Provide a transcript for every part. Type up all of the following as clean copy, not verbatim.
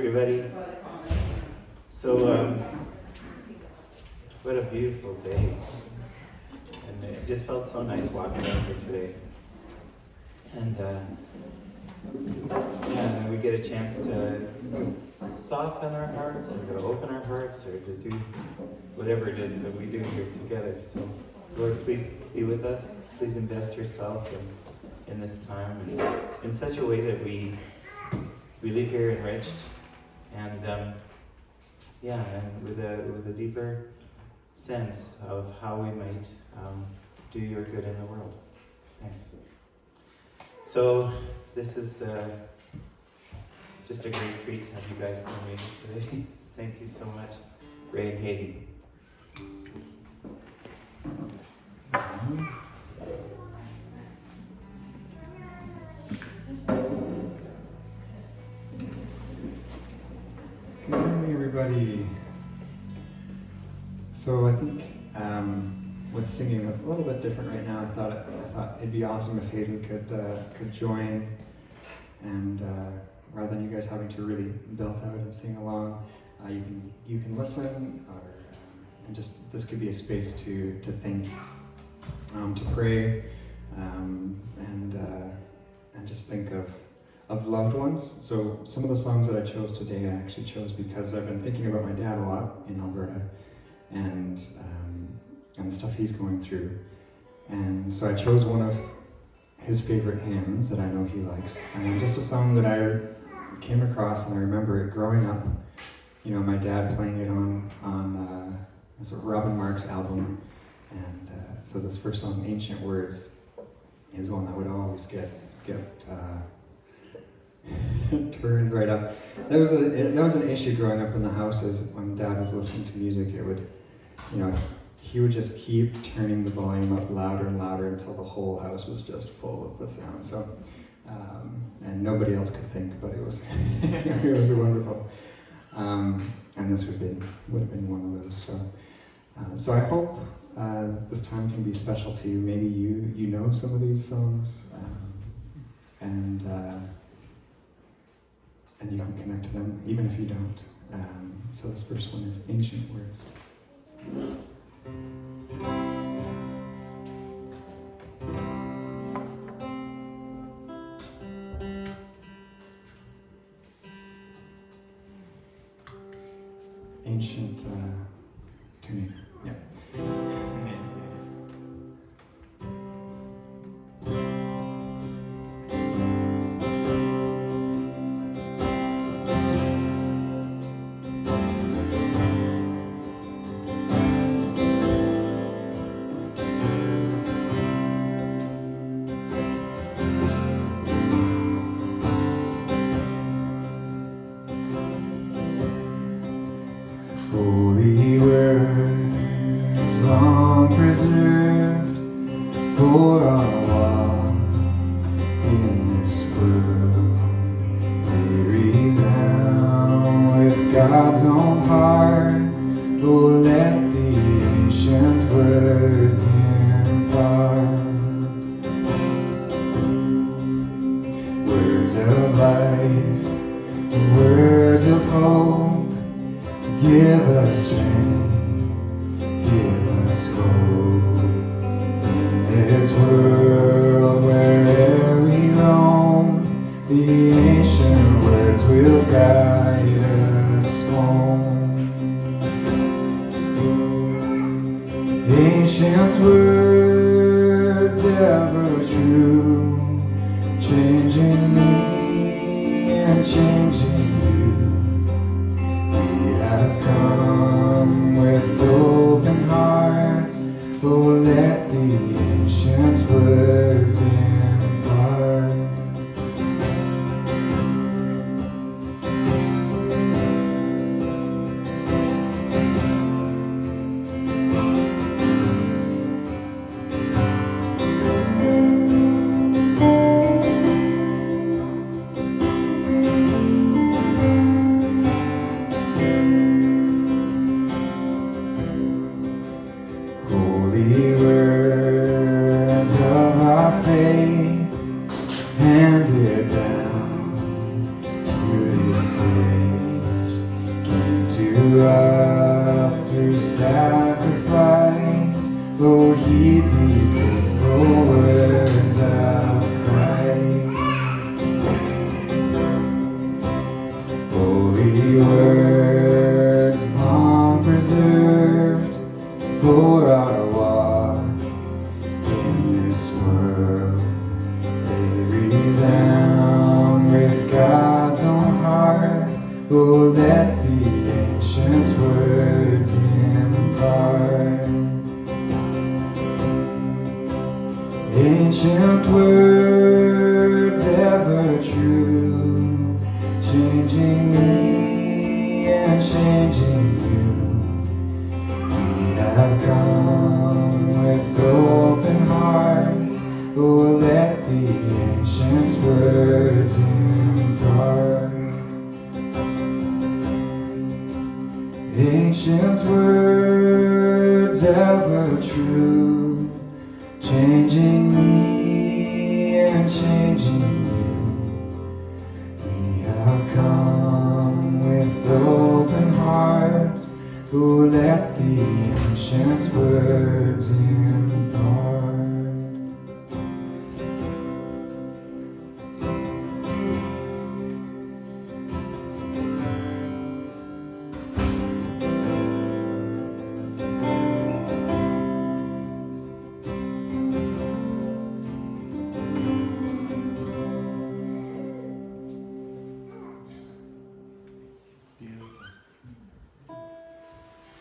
everybody. So, what a beautiful day. And it just felt so nice walking out here today. And and we get a chance to soften our hearts, or to open our hearts, or to do whatever it is that we do here together. So, Lord, please be with us. Please invest yourself in this time, and in such a way that we leave here enriched, and and with a deeper sense of how we might do your good in the world. Thanks. So this is just a great treat to have you guys come with me today. Thank you so much, Ray and Haydn. Good morning, everybody. So I think with singing a little bit different right now, I thought it'd be awesome if Haydn could join, and rather than you guys having to really belt out and sing along, you can listen, or and just this could be a space to think, to pray, and just think of loved ones. So some of the songs that I chose today, I actually chose because I've been thinking about my dad a lot in Alberta, and the stuff he's going through. And so I chose one of his favorite hymns that I know he likes, and just a song that I came across, and I remember it growing up. You know, my dad playing it on Robin Mark's album, and so this first song, "Ancient Words," is one that would always get turned right up. That was an issue growing up in the house, is when Dad was listening to music, it would, he would just keep turning the volume up louder and louder until the whole house was just full of the sound. So, and nobody else could think, but it was it was wonderful. And this would have been one of those. So I hope this time can be special to you. Maybe you know some of these songs, and you can connect to them, even if you don't. So this first one is "Ancient Words." Ancient tuning. Yeah. Holy words long preserved for our walk in this world, they resound with God's own heart. Oh, let the ancient words impart words of life, words of hope. Give us strength, give us hope, in this world where'er we roam, the ancient words will guide us home. Ancient words ever true, changing me and changing you. Have come with open hearts. Oh, let the ancient words impart. Holy words of the faithful words of Christ. Holy words long preserved for our walk in this world. They resound with God's own heart. Oh, let the ancient words impart. Ancient words ever true, changing me and changing you. We have come with open hearts. Oh, let the ancient words impart. Ancient words ever true, changing me and changing you. We have come with open hearts. Oh, let the ancient words impart.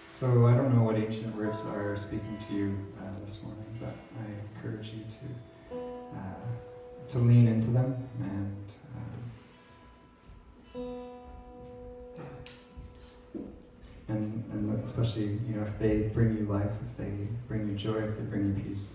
So I don't know what ancient words are speaking to you this morning, but I encourage you to lean into them and especially, you know, if they bring you life, if they bring you joy, if they bring you peace.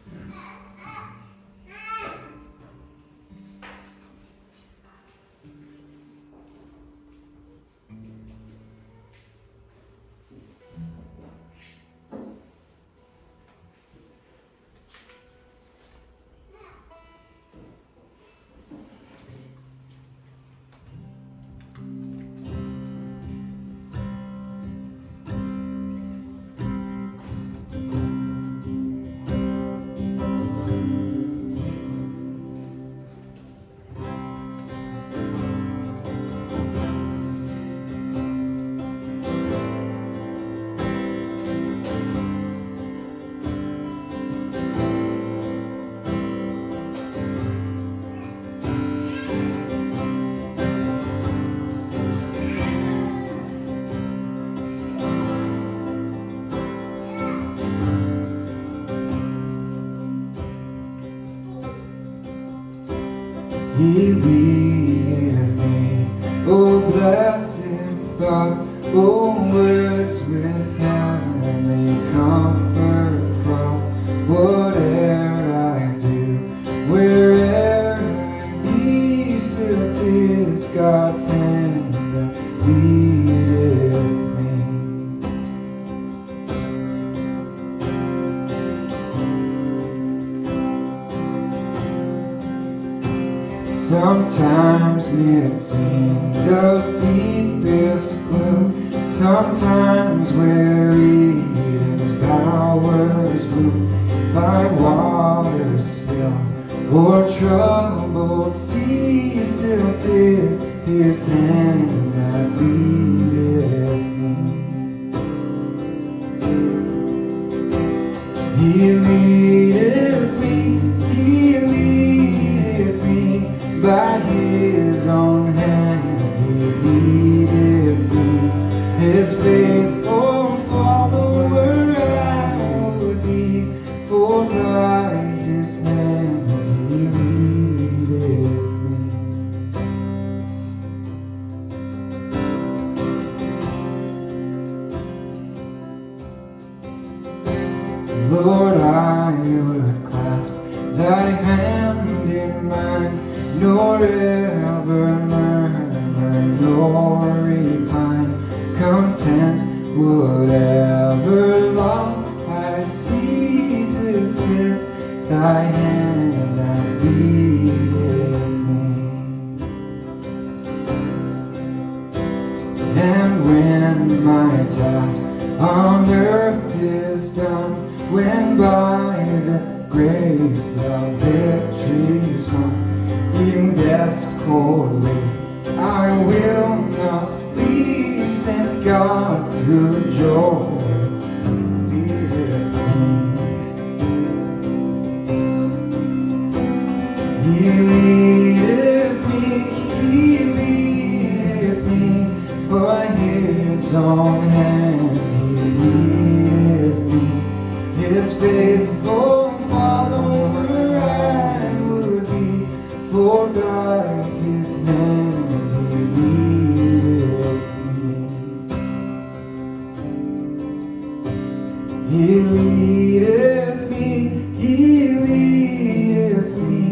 He leadeth me, O blessed thought, O words with heavenly comfort from. Whate'er I do, where'er I be, still 'tis God's hand that leadeth me. Sometimes mid scenes of deepest gloom, sometimes where Eden's bowers bloom, by waters still or troubled seas, still 'tis His hand that leadeth me. He leadeth me, He leadeth me, by His own hand He leadeth me. His faithful follower I would be, for by His hand He leadeth me. Lord, I would clasp Thy hand in mine, nor ever murmur, nor repine, content whatever loss I see, 'tis Thy hand that leadeth me. And when my task on earth is done, when by the grace, the victory's won. In death's cold way, I will not flee, since God through joy leadeth me. He leadeth me, for His own hand He leadeth me. His faithful follower I would be, for by His hand He leadeth me. He leadeth me,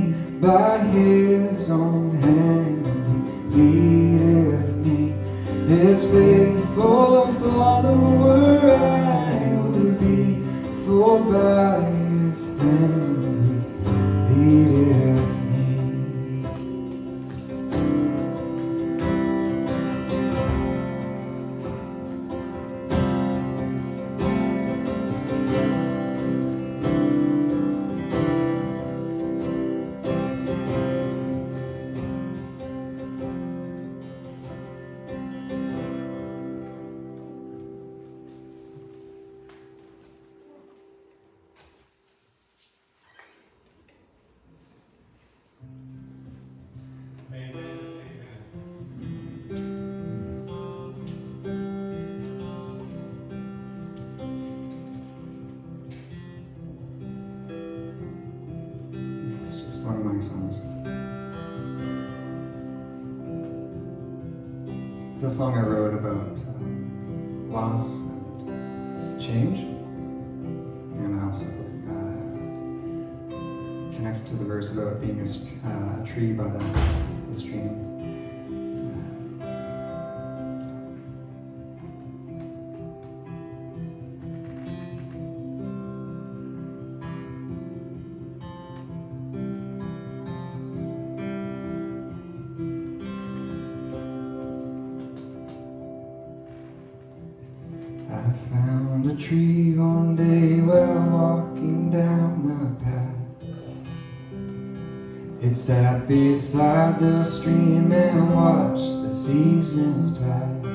by His own hand He leadeth me. His faithful follower I would be, for by His hand He leadeth me. One of my songs. It's a song I wrote about loss and change, and I also connected to the verse about being a tree by the stream. I found a tree one day while walking down the path. It sat beside the stream and watched the seasons pass.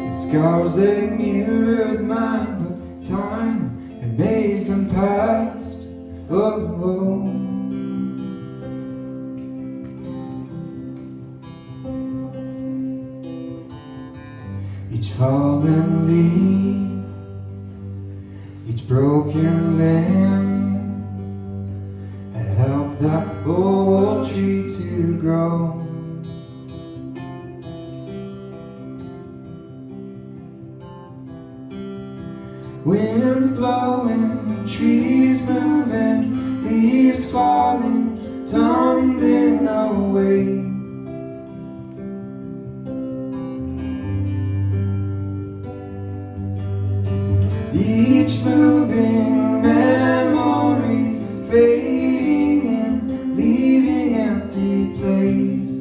Its scars, they mirrored mine, but time had made them past. Oh, oh. Each fallen leaf, each broken limb had helped that old tree to grow. Winds blowing, trees moving, leaves falling, tumbling away. Each moving memory fading and leaving empty place.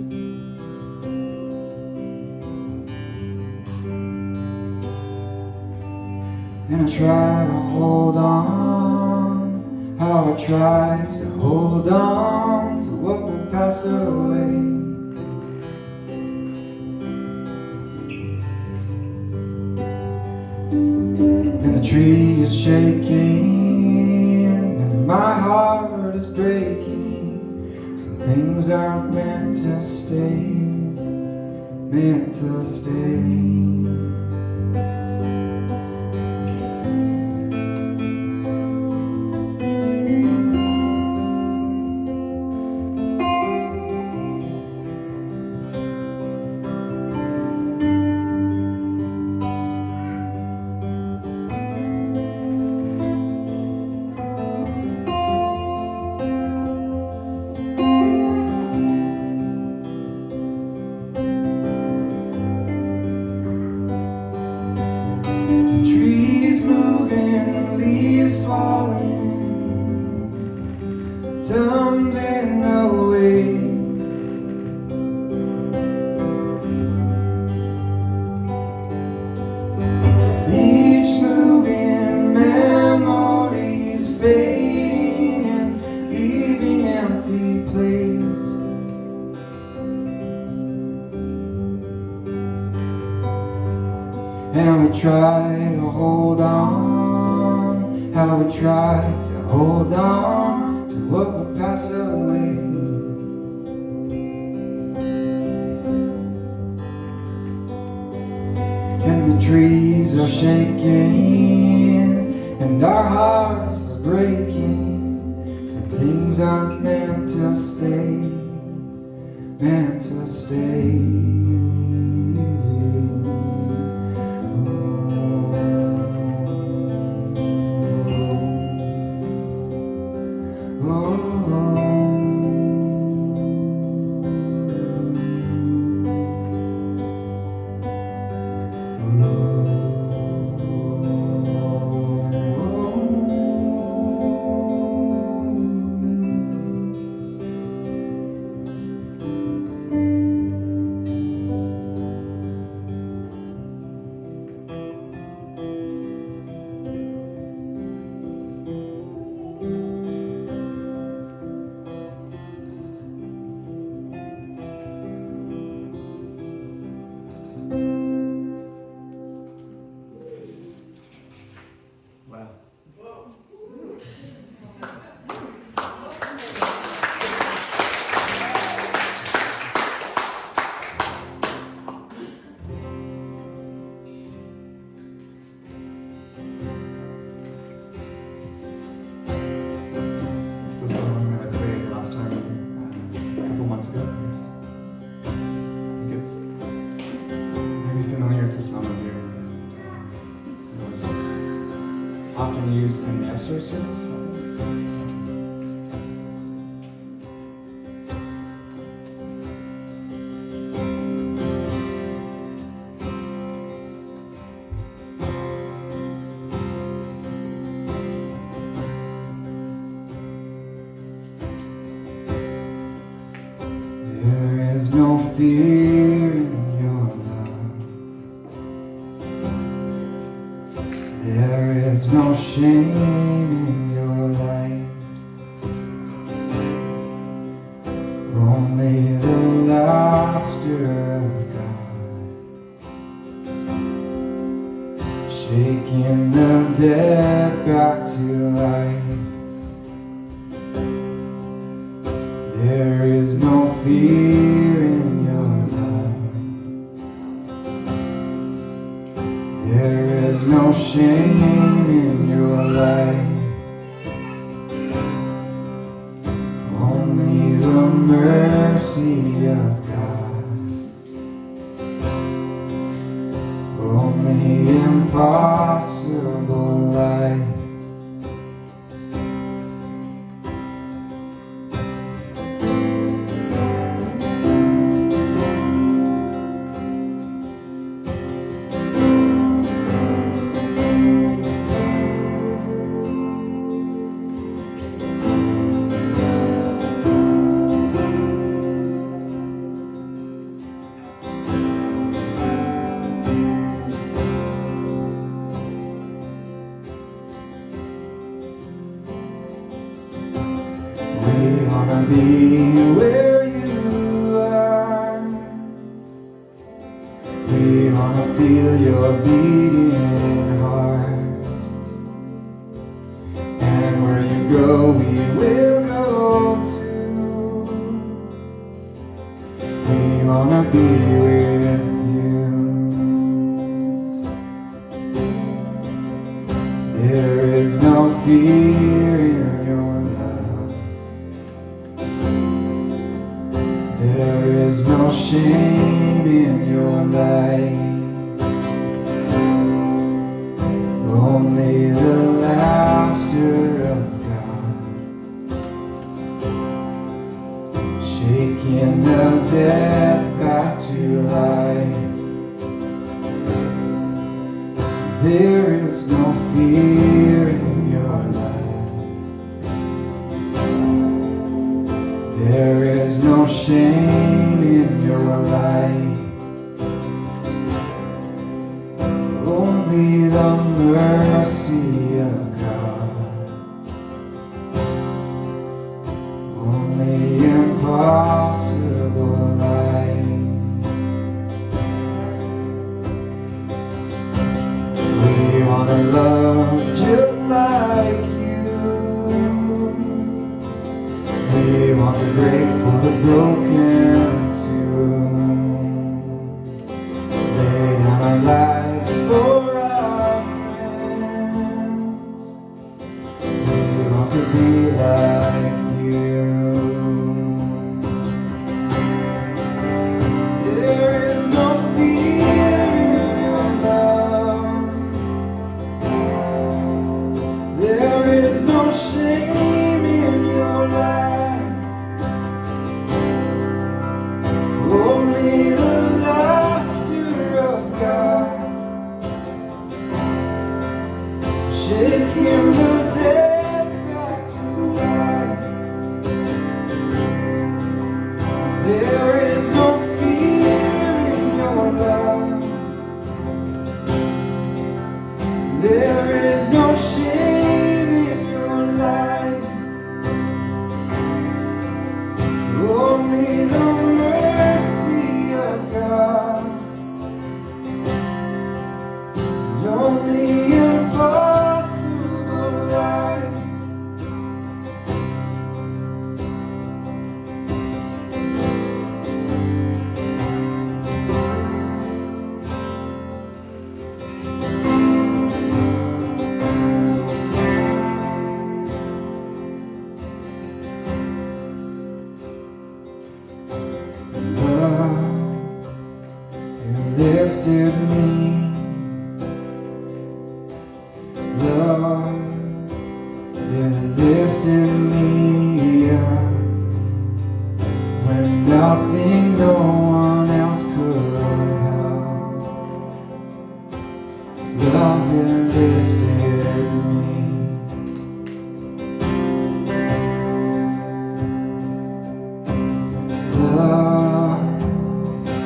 And I try to hold on, how I try to hold on to what will pass away. And the tree is shaking, and my heart is breaking. Some things aren't meant to stay, meant to stay. Tumbling away. Each moving memories fade. waiting and leaving empty place. And we try to hold on, how we try to hold on to what will pass away. And the trees are shaking, and our hearts are breaking. Some things aren't meant to stay, meant to stay. Often used in the upstairs service. There is no fear in your love. There is no shame in your light. Only the laughter of God, shaking the dead back to life. There is no fear in your love. There is no shame in your life. Only the mercy of God. Only impossible life. We wanna be where you are. We wanna feel your beating heart. And where you go, we will go too. We wanna be with you. There is no fear in your love. There is no shame in your life. Only the laughter of God, shaking the dead back to life. There is no fear in your life. There is no shame in your life. Only the mercy of God. want to break for the broken too. Lay down our lives for our friends. We want to be like you. There is no fear in your love. There is no shame in your life. Only the laughter of God, shaking the dead back to life. There is no fear in your love. There is no shame in your life. Only the mercy of God. And only impossible life. Love, you lifted me. Love, you lifted me up when nothing, no one else could help. Love, you lifted me. Love,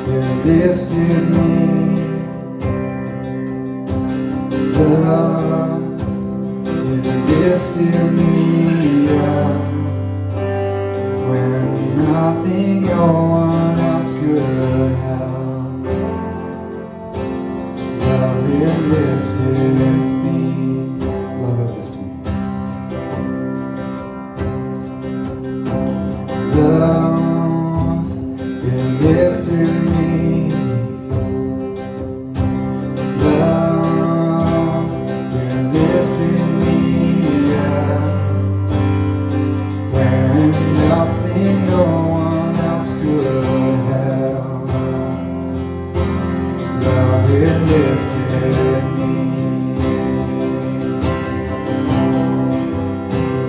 you lifted me. Love, you lifted me up when nothing, no one else could help. Love, you lifted me. Love, you lifted me. Love, you lifted me. Love, you lifted me up when nothing, no one else could help. Love, you lifted me.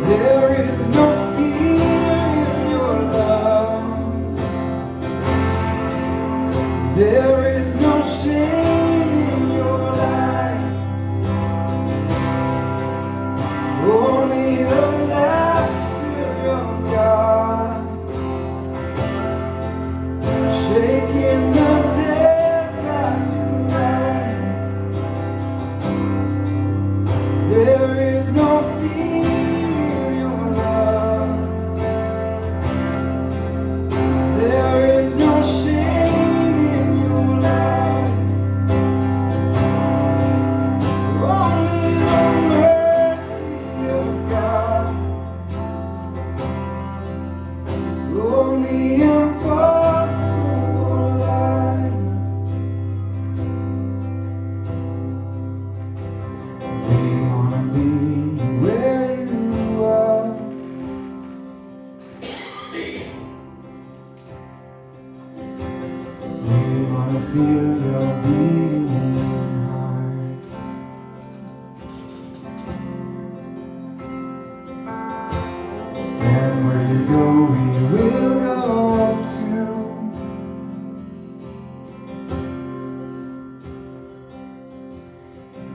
There is no fear in your love. There is no shame in your life. Only the laughter of God, shaking the dead back to life. There is no fear in your love. There is no shame in your life. Only the mercy of God. Only impossible life. We wanna be where you are. We wanna feel your beating heart. And where you go, we will go too.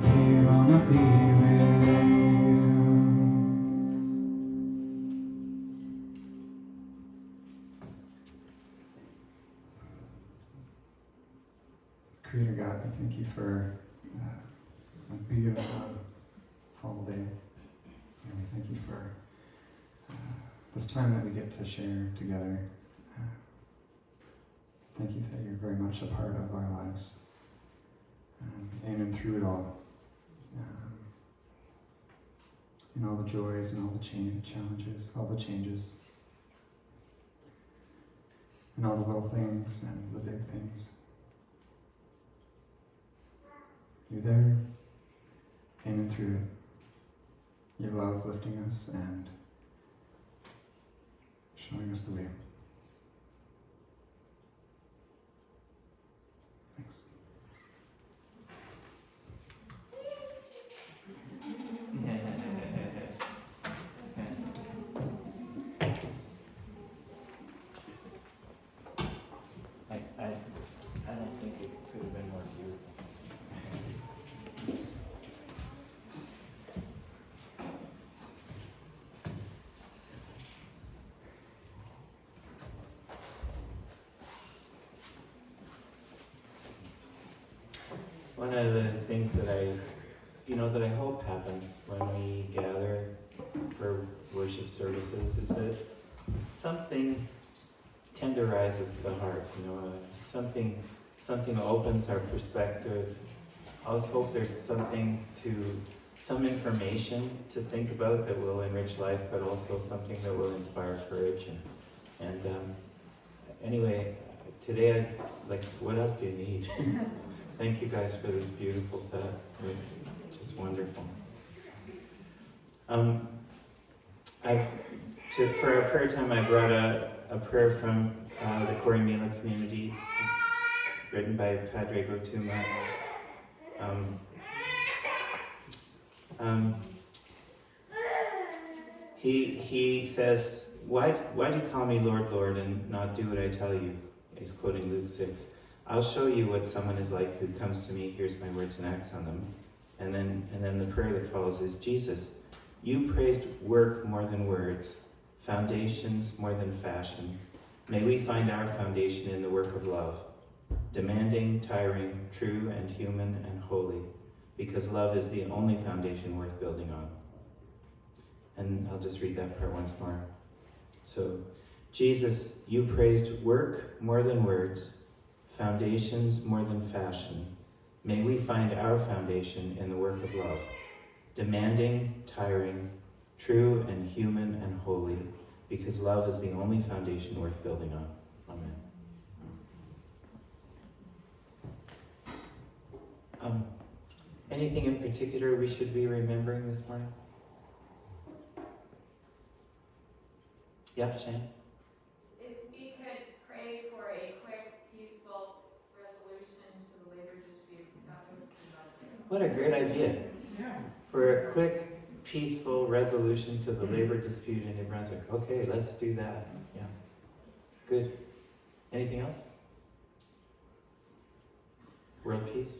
We wanna be with you. Creator God, we thank you for a beautiful fall day. And we thank you for this time that we get to share together. Thank you that you're very much a part of our lives. In and through it all. In all the joys and all the challenges, all the changes. and all the little things and the big things. You're there, in and through it. Your love lifting us and showing us the way. Thanks. I don't think it could have been more beautiful. One of the things that I hope happens when we gather for worship services is that something tenderizes the heart, something opens our perspective. I always hope there's some information to think about that will enrich life, but also something that will inspire courage. And anyway, today, what else do you need? Thank you guys for this beautiful set. It was just wonderful. For our prayer time, I brought a prayer from the Corrymeela community, written by Padre Gotuma. He says, why do you call me Lord, Lord, and not do what I tell you? He's quoting Luke 6. I'll show you what someone is like who comes to me, hears my words and acts on them. And then the prayer that follows is, Jesus, you praised work more than words, foundations more than fashion. May we find our foundation in the work of love, demanding, tiring, true and human and holy, because love is the only foundation worth building on. And I'll just read that part once more. So, Jesus, you praised work more than words, foundations more than fashion. May we find our foundation in the work of love, demanding, tiring, true and human and holy, because love is the only foundation worth building on. Amen. Anything in particular we should be remembering this morning? Yep, Shane? If we could pray for a quick, peaceful resolution to the labor dispute, that would be lovely. What a great idea. Yeah. For a quick, peaceful resolution to the labor dispute in New Brunswick. Okay, let's do that. Yeah. Good. Anything else? World peace?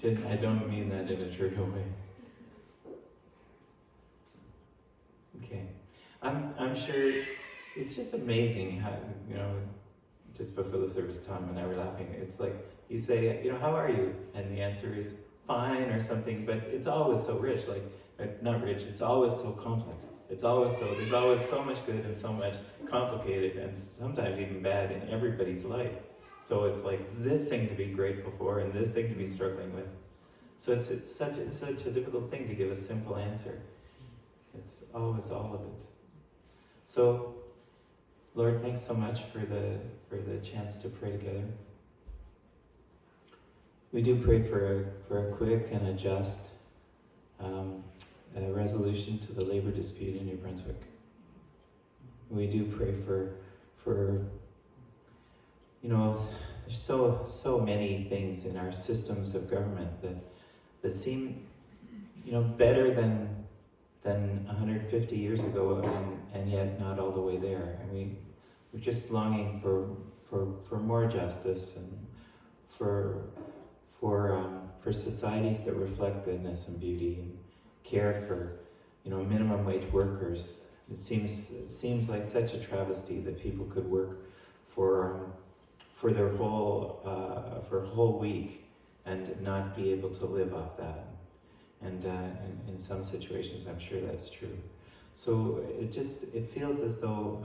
I don't mean that in a trivial way. Okay. I'm sure it's just amazing how, just before the service, Tom and I were laughing. It's like you say, how are you? And the answer is fine or something, but it's always so rich, not rich, it's always so complex. There's always so much good and so much complicated and sometimes even bad in everybody's life. So it's like this thing to be grateful for and this thing to be struggling with. So it's such a difficult thing to give a simple answer. It's always all of it. So, Lord, thanks so much for the chance to pray together. We do pray for a quick and a just resolution to the labor dispute in New Brunswick. We do pray for there's so many things in our systems of government that seem better than 150 years ago, and yet not all the way there. And we're just longing for more justice and for societies that reflect goodness and beauty and care for minimum wage workers. It seems like such a travesty that people could work for their whole for a whole week and not be able to live off that. And in some situations, I'm sure that's true. So it feels as though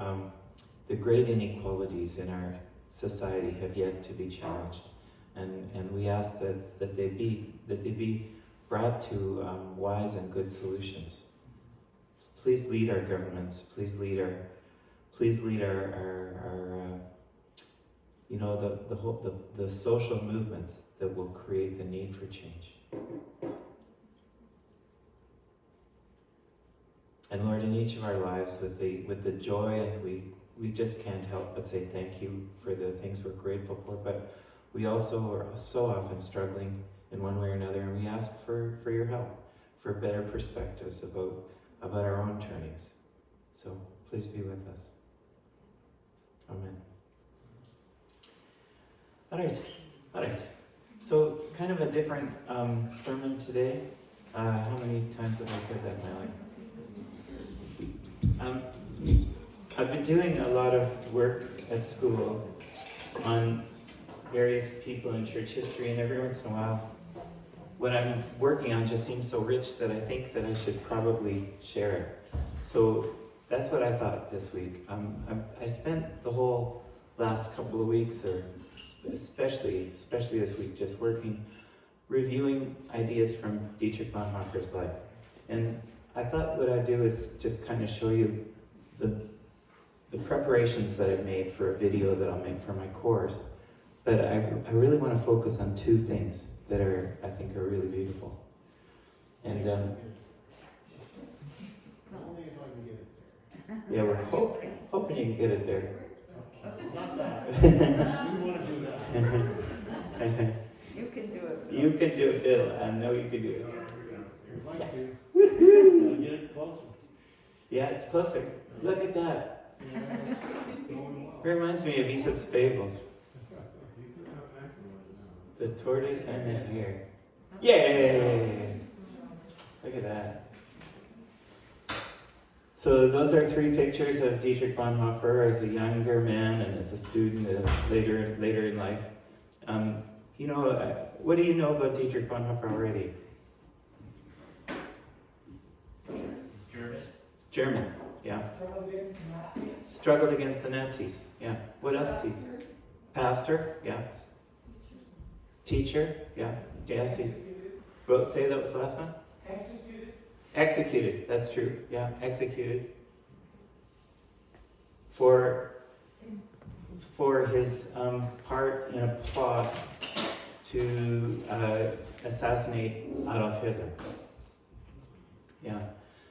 the great inequalities in our society have yet to be challenged, and we ask that they be brought to wise and good solutions. Please lead our governments. Please lead our the social movements that will create the need for change. And Lord, in each of our lives, with the joy, we just can't help but say thank you for the things we're grateful for. But we also are so often struggling in one way or another, and we ask for your help, for better perspectives about our own turnings. So please be with us. Amen. All right. So kind of a different sermon today. How many times have I said that in my life? I've been doing a lot of work at school on various people in church history, and every once in a while, what I'm working on just seems so rich that I think that I should probably share it. So that's what I thought this week. I spent the whole last couple of weeks, or especially this week, just reviewing ideas from Dietrich Bonhoeffer's life. And I thought what I'd do is just kind of show you the preparations that I've made for a video that I'll make for my course. But I really want to focus on two things that I think are really beautiful. And yeah, we're hoping you can get it there. Not that. We want to do that. You can do it. You can do it, Bill. I know you can do it. You'd like to. Woohoo! Get it closer. Yeah, it's closer. Look at that. Going well. Reminds me of Aesop's fables. The tortoise and the hare. Yay! Look at that. So those are three pictures of Dietrich Bonhoeffer as a younger man and as a student later in life. What do you know about Dietrich Bonhoeffer already? German, yeah. Struggled against the Nazis, yeah. What else do you? Pastor, yeah. Teacher, yeah. Yeah, see. Well, say that was the last one? Executed, that's true, yeah. Executed. For his part in a plot to assassinate Adolf Hitler. Yeah.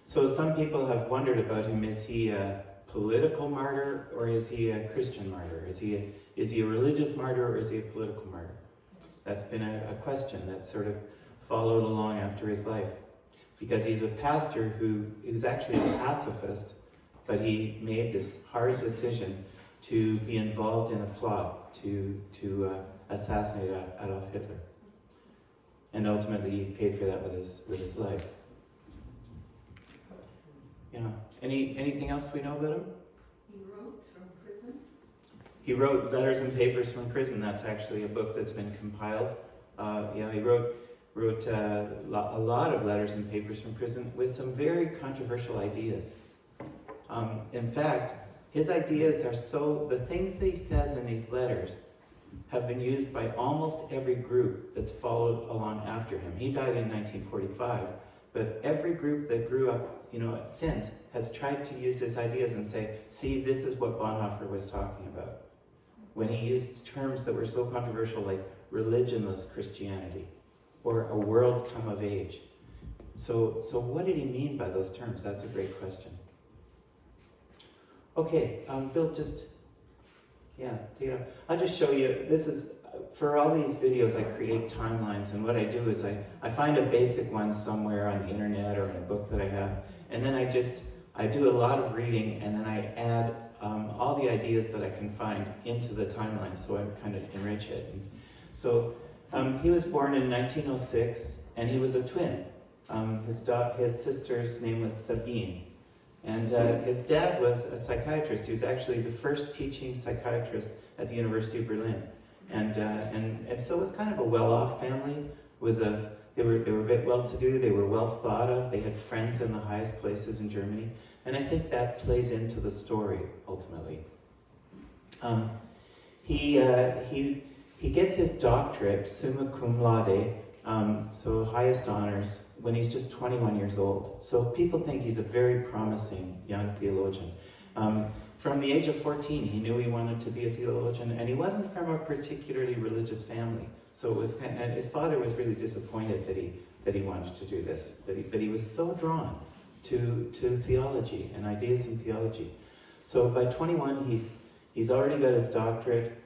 So some people have wondered about him. Is he a political martyr or is he a Christian martyr? Is he a religious martyr or is he a political martyr? That's been a question that sort of followed along after his life. Because he's a pastor who is actually a pacifist, but he made this hard decision to be involved in a plot to assassinate Adolf Hitler. And ultimately he paid for that with his life. Yeah. Anything else we know about him? He wrote from prison. He wrote Letters and Papers from Prison. That's actually a book that's been compiled. He wrote a lot of letters and papers from prison with some very controversial ideas. In fact, his ideas are the things that he says in these letters have been used by almost every group that's followed along after him. He died in 1945, but every group that grew up since has tried to use his ideas and say, see, this is what Bonhoeffer was talking about. When he used terms that were so controversial like religionless Christianity or a world come of age. So what did he mean by those terms? That's a great question. Okay, Bill, take it up. I'll just show you, this is, for all these videos I create timelines, and what I do is I find a basic one somewhere on the internet or in a book that I have, and then I do a lot of reading, and then I add all the ideas that I can find into the timeline, so I kind of enrich it. And so he was born in 1906, and he was a twin. His sister's name was Sabine, and his dad was a psychiatrist. He was actually the first teaching psychiatrist at the University of Berlin, and so it was kind of a well-off family. They were a bit well-to-do. They were well thought of. They had friends in the highest places in Germany, and I think that plays into the story ultimately. He gets his doctorate, summa cum laude, so highest honors when he's just 21 years old. So people think he's a very promising young theologian. From the age of 14, he knew he wanted to be a theologian, and he wasn't from a particularly religious family. So it was and his father was really disappointed that he wanted to do this, but he was so drawn to theology and ideas in theology. So by 21, he's already got his doctorate.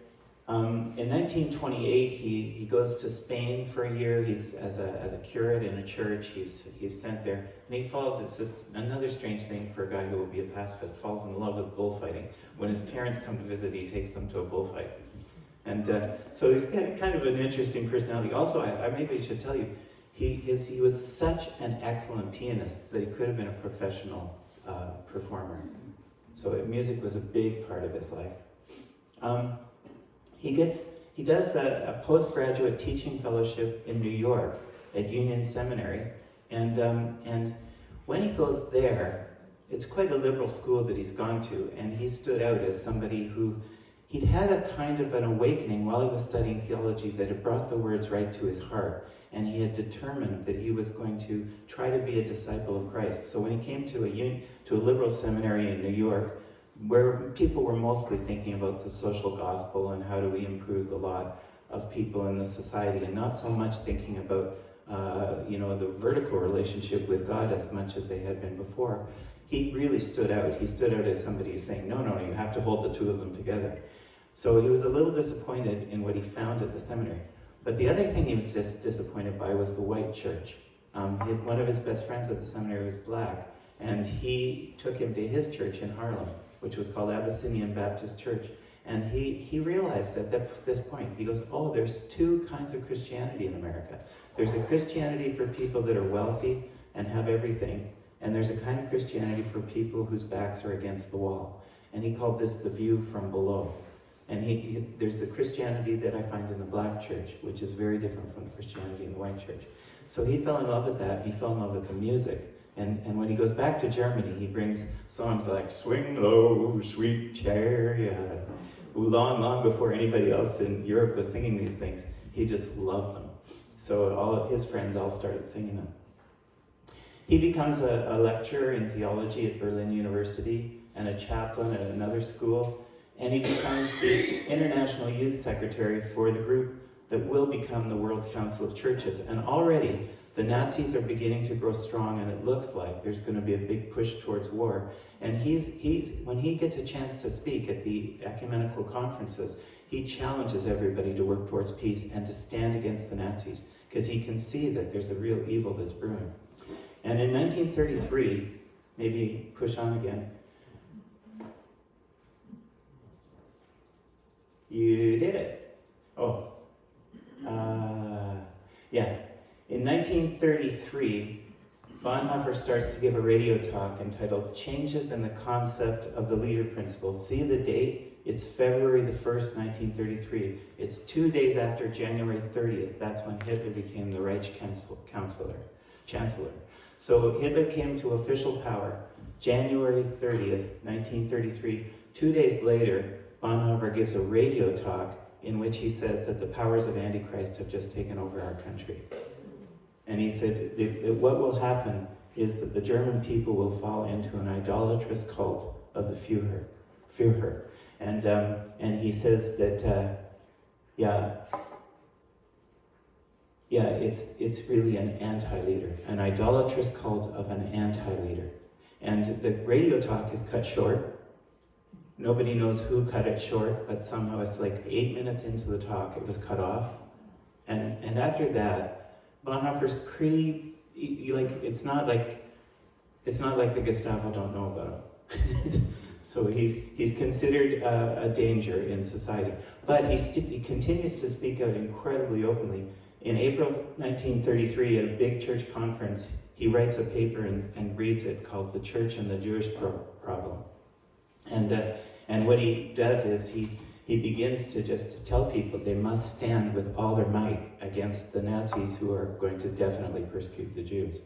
In 1928, he goes to Spain for a year. He's as a curate in a church. He's sent there, and he falls. It's just another strange thing for a guy who will be a pacifist. Falls in love with bullfighting. When his parents come to visit, he takes them to a bullfight, and so he's kind of an interesting personality. Also, I maybe should tell you, he was such an excellent pianist that he could have been a professional performer. So music was a big part of his life. He does a postgraduate teaching fellowship in New York at Union Seminary, and when he goes there, it's quite a liberal school that he's gone to, and he stood out as somebody who he'd had a kind of an awakening while he was studying theology that had brought the words right to his heart, and he had determined that he was going to try to be a disciple of Christ. So when he came to a liberal seminary in New York, where people were mostly thinking about the social gospel and how do we improve the lot of people in the society, and not so much thinking about the vertical relationship with God as much as they had been before, he really stood out. He stood out as somebody who's saying, no, you have to hold the two of them together. So he was a little disappointed in what he found at the seminary. But the other thing he was just disappointed by was the white church. One of his best friends at the seminary was black, and he took him to his church in Harlem, which was called Abyssinian Baptist Church. And he realized at this point, he goes, oh, there's two kinds of Christianity in America. There's a Christianity for people that are wealthy and have everything, and there's a kind of Christianity for people whose backs are against the wall. And he called this the view from below. And there's the Christianity that I find in the black church, which is very different from the Christianity in the white church. So he fell in love with that. He fell in love with the music. And when he goes back to Germany, he brings songs like Swing Low, Sweet Chariot, long before anybody else in Europe was singing these things. He just loved them. So all of his friends all started singing them. He becomes a lecturer in theology at Berlin University and a chaplain at another school. And he becomes the International Youth Secretary for the group that will become the World Council of Churches. And already, the Nazis are beginning to grow strong, and it looks like there's going to be a big push towards war. And when he gets a chance to speak at the ecumenical conferences, he challenges everybody to work towards peace and to stand against the Nazis, because he can see that there's a real evil that's brewing. And in 1933, maybe push on again. You did it. Oh. Yeah. In 1933, Bonhoeffer starts to give a radio talk entitled Changes in the Concept of the Leader Principle. See the date? It's February the 1st, 1933. It's 2 days after January 30th. That's when Hitler became the Reich Chancellor. So Hitler came to official power January 30th, 1933. 2 days later, Bonhoeffer gives a radio talk in which he says that the powers of Antichrist have just taken over our country. And he said that what will happen is that the German people will fall into an idolatrous cult of the Führer. And he says that, it's really an anti-leader, an idolatrous cult of an anti-leader. And the radio talk is cut short. Nobody knows who cut it short, but somehow it's like 8 minutes into the talk, it was cut off. And after that, Bonhoeffer's pretty, it's not like the Gestapo don't know about him. So he's considered a danger in society. But he continues to speak out incredibly openly. In April 1933, at a big church conference, he writes a paper and reads it called The Church and the Jewish Problem. And what he does is he begins to just tell people they must stand with all their might against the Nazis who are going to definitely persecute the Jews.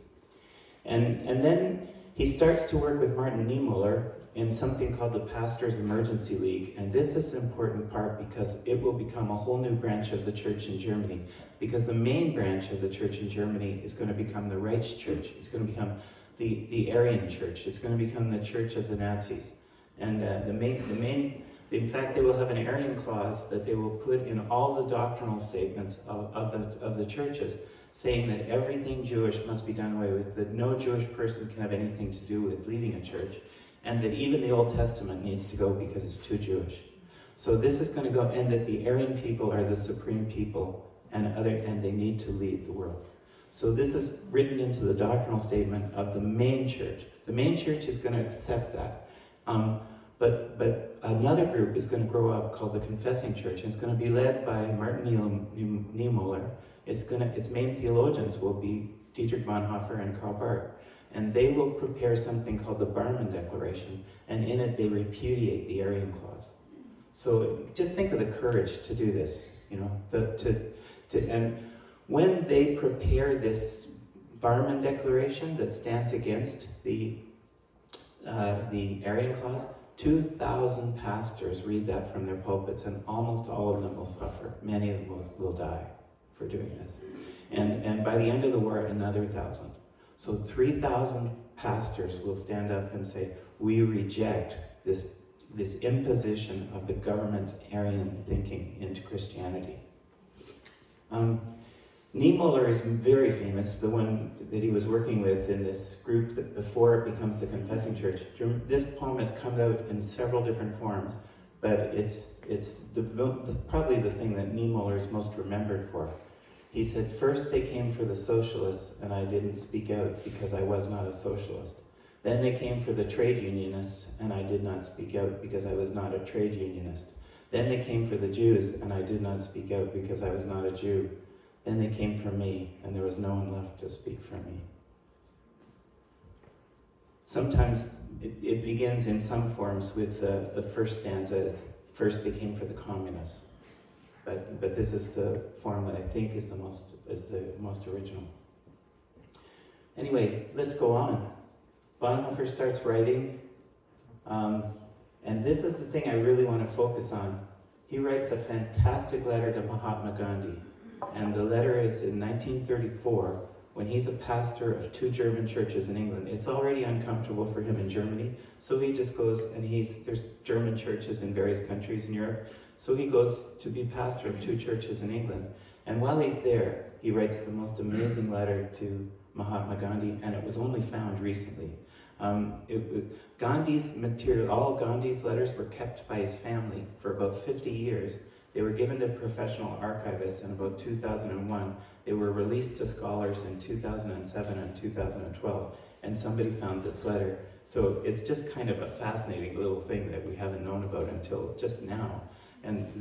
And then he starts to work with Martin Niemöller in something called the Pastors' Emergency League, and this is an important part because it will become a whole new branch of the church in Germany, because the main branch of the church in Germany is going to become the Reichschurch. It's going to become the Aryan church. It's going to become the church of the Nazis. And in fact, they will have an Aryan clause that they will put in all the doctrinal statements of the churches, saying that everything Jewish must be done away with, that no Jewish person can have anything to do with leading a church, and that even the Old Testament needs to go because it's too Jewish. So this is going to go, and that the Aryan people are the supreme people, and they need to lead the world. So this is written into the doctrinal statement of the main church. The main church is going to accept that. But another group is going to grow up called the Confessing Church, and it's going to be led by Martin Niemöller. Its main theologians will be Dietrich Bonhoeffer and Karl Barth. And they will prepare something called the Barmen Declaration, and in it they repudiate the Aryan clause. So just think of the courage to do this, and when they prepare this Barmen Declaration that stands against the Aryan clause, 2,000 pastors read that from their pulpits, and almost all of them will suffer. Many of them will die for doing this. And by the end of the war, another 1,000. So 3,000 pastors will stand up and say, we reject this imposition of the government's Aryan thinking into Christianity. Niemöller is very famous, the one that he was working with in this group that before it becomes the Confessing Church. This poem has come out in several different forms, but it's probably the thing that Niemöller is most remembered for. He said, first they came for the socialists, and I didn't speak out because I was not a socialist. Then they came for the trade unionists, and I did not speak out because I was not a trade unionist. Then they came for the Jews, and I did not speak out because I was not a Jew. Then they came for me, and there was no one left to speak for me. Sometimes it begins in some forms with the first stanza as, first they came for the communists. But this is the form that I think is the most original. Anyway, let's go on. Bonhoeffer starts writing, and this is the thing I really want to focus on. He writes a fantastic letter to Mahatma Gandhi, and the letter is in 1934, when he's a pastor of 2 German churches in England. It's already uncomfortable for him in Germany, so he just goes, and there's German churches in various countries in Europe, so he goes to be pastor of 2 churches in England. And while he's there, he writes the most amazing letter to Mahatma Gandhi, and it was only found recently. Gandhi's material, all Gandhi's letters were kept by his family for about 50 years. They were given to professional archivists in about 2001. They were released to scholars in 2007 and 2012, and somebody found this letter. So it's just kind of a fascinating little thing that we haven't known about until just now. And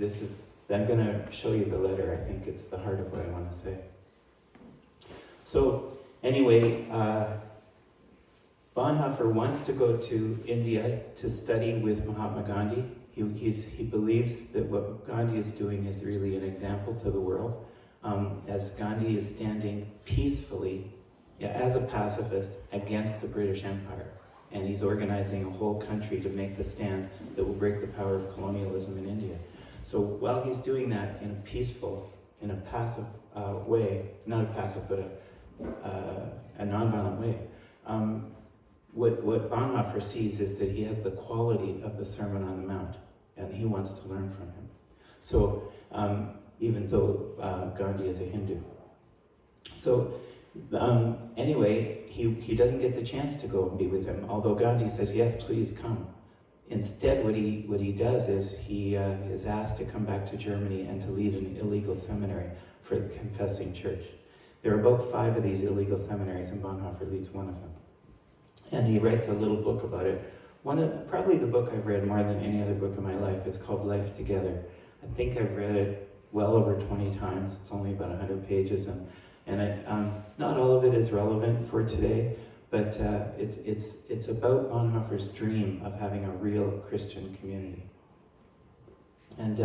I'm going to show you the letter. I think it's the heart of what I want to say. So anyway, Bonhoeffer wants to go to India to study with Mahatma Gandhi. He believes that what Gandhi is doing is really an example to the world, as Gandhi is standing peacefully, as a pacifist, against the British Empire. And he's organizing a whole country to make the stand that will break the power of colonialism in India. So while he's doing that in a peaceful, in a passive way, not a passive, but a nonviolent way, what Bonhoeffer sees is that he has the quality of the Sermon on the Mount, and he wants to learn from him. So even though Gandhi is a Hindu. So anyway, he doesn't get the chance to go and be with him, although Gandhi says, yes, please come. Instead, what he does is he is asked to come back to Germany and to lead an illegal seminary for the Confessing Church. There are about 5 of these illegal seminaries, and Bonhoeffer leads one of them. And he writes a little book about it. Probably the book I've read more than any other book in my life. It's called Life Together. I think I've read it well over 20 times. It's only about 100 pages, and not all of it is relevant for today, but it's about Bonhoeffer's dream of having a real Christian community. And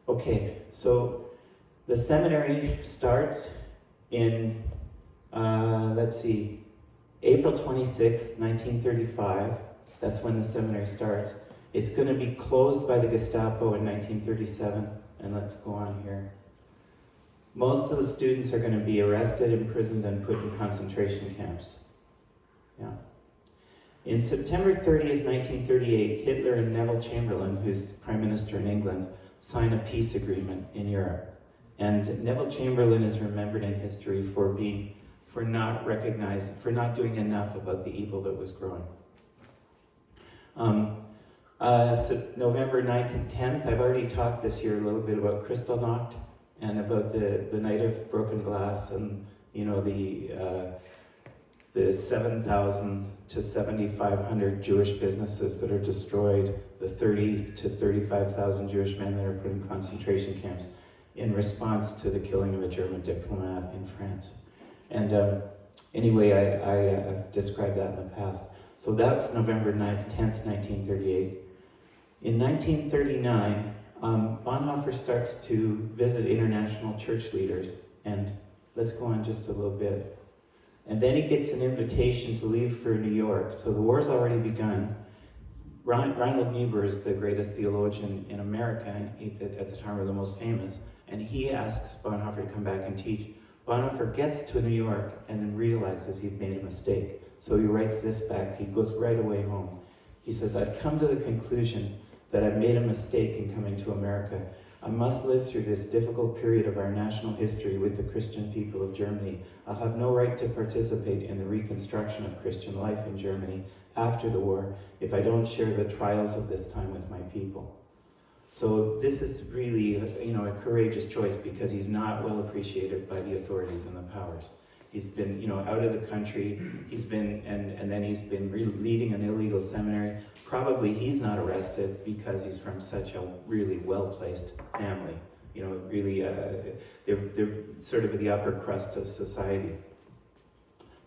okay, so the seminary starts in 18 April 26, 1935, that's when the seminary starts. It's going to be closed by the Gestapo in 1937, and let's go on here. Most of the students are going to be arrested, imprisoned, and put in concentration camps. Yeah. In September 30th, 1938, Hitler and Neville Chamberlain, who's Prime Minister in England, sign a peace agreement in Europe. And Neville Chamberlain is remembered in history for not doing enough about the evil that was growing. So November 9th and 10th, I've already talked this year a little bit about Kristallnacht and about the night of broken glass and, the 7,000 to 7,500 Jewish businesses that are destroyed, the 30 to 35,000 Jewish men that are put in concentration camps in response to the killing of a German diplomat in France. And anyway, I've described that in the past. So that's November 9th, 10th, 1938. In 1939, Bonhoeffer starts to visit international church leaders, and let's go on just a little bit. And then he gets an invitation to leave for New York. So the war's already begun. Reinhold Niebuhr is the greatest theologian in America, and at the time were the most famous, and he asks Bonhoeffer to come back and teach. Bonhoeffer gets to New York and then realizes he'd made a mistake. So he writes this back. He goes right away home. He says, I've come to the conclusion that I've made a mistake in coming to America. I must live through this difficult period of our national history with the Christian people of Germany. I'll have no right to participate in the reconstruction of Christian life in Germany after the war if I don't share the trials of this time with my people. So this is really, a courageous choice because he's not well appreciated by the authorities and the powers. He's been, out of the country. He's been, and then he's been leading an illegal seminary. Probably he's not arrested because he's from such a really well-placed family. They're sort of the upper crust of society.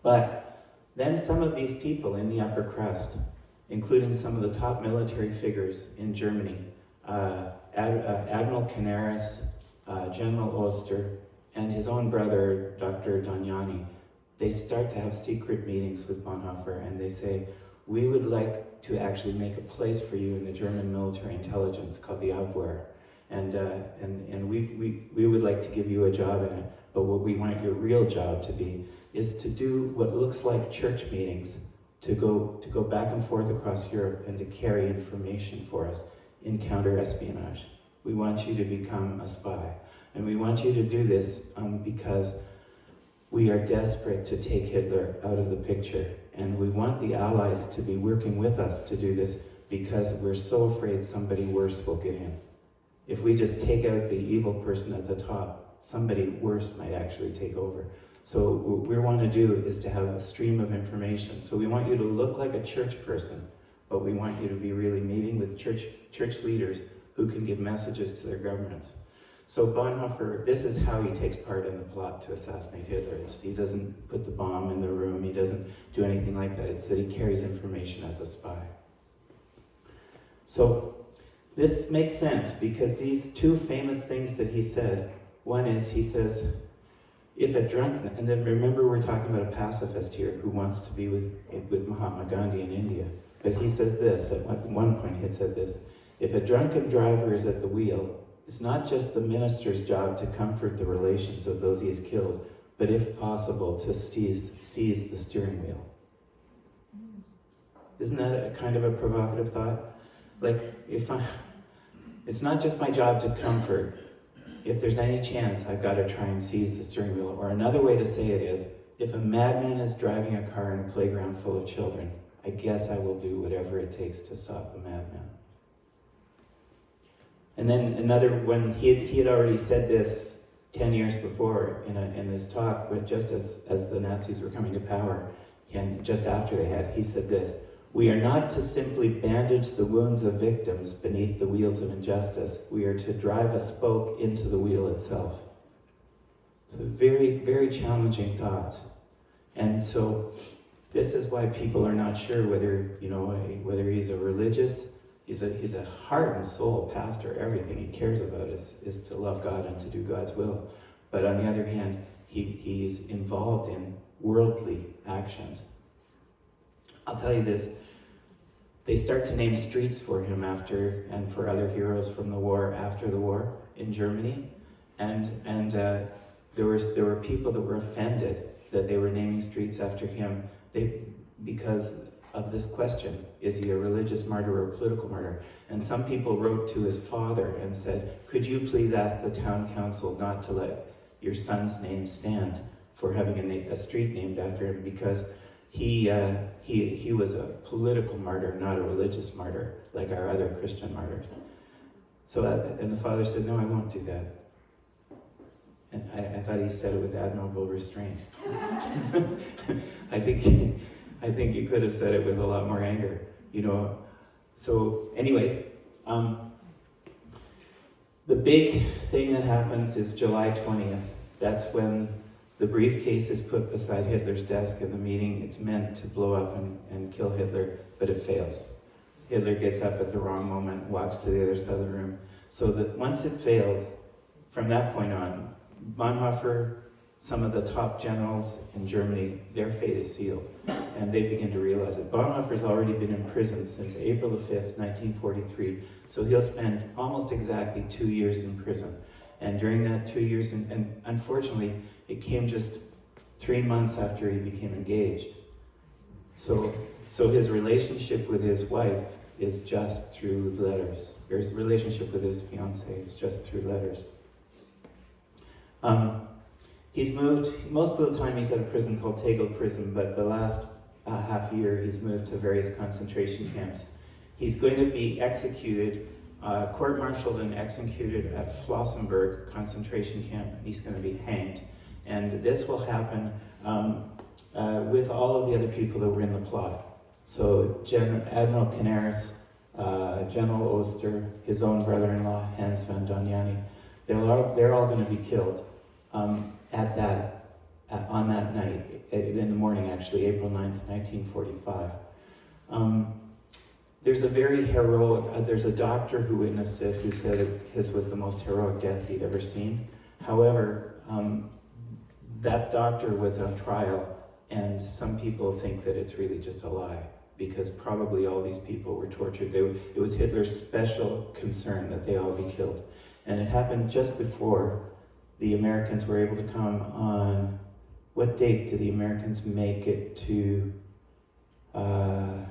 But then some of these people in the upper crust, including some of the top military figures in Germany, Admiral Canaris, General Oster, and his own brother, Dr. Damiani, they start to have secret meetings with Bonhoeffer, and they say, we would like to actually make a place for you in the German military intelligence called the Abwehr, and we would like to give you a job in it, but what we want your real job to be is to do what looks like church meetings, to go back and forth across Europe and to carry information for us in counter-espionage. We want you to become a spy. And we want you to do this because we are desperate to take Hitler out of the picture. And we want the Allies to be working with us to do this because we're so afraid somebody worse will get in. If we just take out the evil person at the top, somebody worse might actually take over. So what we want to do is to have a stream of information. So we want you to look like a church person, but we want you to be really meeting with church leaders who can give messages to their governments. So Bonhoeffer, this is how he takes part in the plot to assassinate Hitler. He doesn't put the bomb in the room, he doesn't do anything like that. It's that he carries information as a spy. So this makes sense because these two famous things that he said, one is he says, if a drunken, and then remember we're talking about a pacifist here who wants to be with Mahatma Gandhi in India, but he says this, at one point he had said this, if a drunken driver is at the wheel, it's not just the minister's job to comfort the relations of those he has killed, but if possible, to seize the steering wheel. Isn't that a kind of a provocative thought? Like, it's not just my job to comfort. If there's any chance, I've got to try and seize the steering wheel. Or another way to say it is, if a madman is driving a car in a playground full of children, I guess I will do whatever it takes to stop the madman. And then another one, he had already said this 10 years before in this talk, but just as the Nazis were coming to power, and just after they had, he said this, we are not to simply bandage the wounds of victims beneath the wheels of injustice, we are to drive a spoke into the wheel itself. So very, very challenging thoughts. And so this is why people are not sure whether he's a religious, he's a heart and soul pastor. Everything he cares about is to love God and to do God's will. But on the other hand, he's involved in worldly actions. I'll tell you this. They start to name streets for him after, and for other heroes from the war, after the war in Germany. And there were people that were offended that they were naming streets after him because of this question: is he a religious martyr or a political martyr? And some people wrote to his father and said, could you please ask the town council not to let your son's name stand for having a street named after him, because he was a political martyr, not a religious martyr, like our other Christian martyrs. So, and the father said, no, I won't do that. And I thought he said it with admirable restraint. I think he could have said it with a lot more anger, you know. So anyway, the big thing that happens is July 20th. That's when the briefcase is put beside Hitler's desk in the meeting. It's meant to blow up and kill Hitler, but it fails. Hitler gets up at the wrong moment, walks to the other side of the room. So that once it fails, from that point on, Bonhoeffer, some of the top generals in Germany, their fate is sealed, and they begin to realize it. Bonhoeffer's already been in prison since April the 5th, 1943, so he'll spend almost exactly 2 years in prison. And during that 2 years, and unfortunately, it came just 3 months after he became engaged. So his relationship with his wife is just through letters. Or his relationship with his fiancée is just through letters. He's moved, most of the time he's at a prison called Tegel Prison, but the last half year he's moved to various concentration camps. He's going to be executed, court-martialed and executed at Flossenburg concentration camp. He's going to be hanged. And this will happen with all of the other people that were in the plot. So Admiral Canaris, General Oster, his own brother-in-law, Hans van Doniani, they're all going to be killed on that night, in the morning actually, April 9th, 1945. There's a very heroic, there's a doctor who witnessed it who said his was the most heroic death he'd ever seen. However, that doctor was on trial, and some people think that it's really just a lie, because probably all these people were tortured. It was Hitler's special concern that they all be killed. And it happened just before the Americans were able to come on, what date did the Americans make it to? May 7th?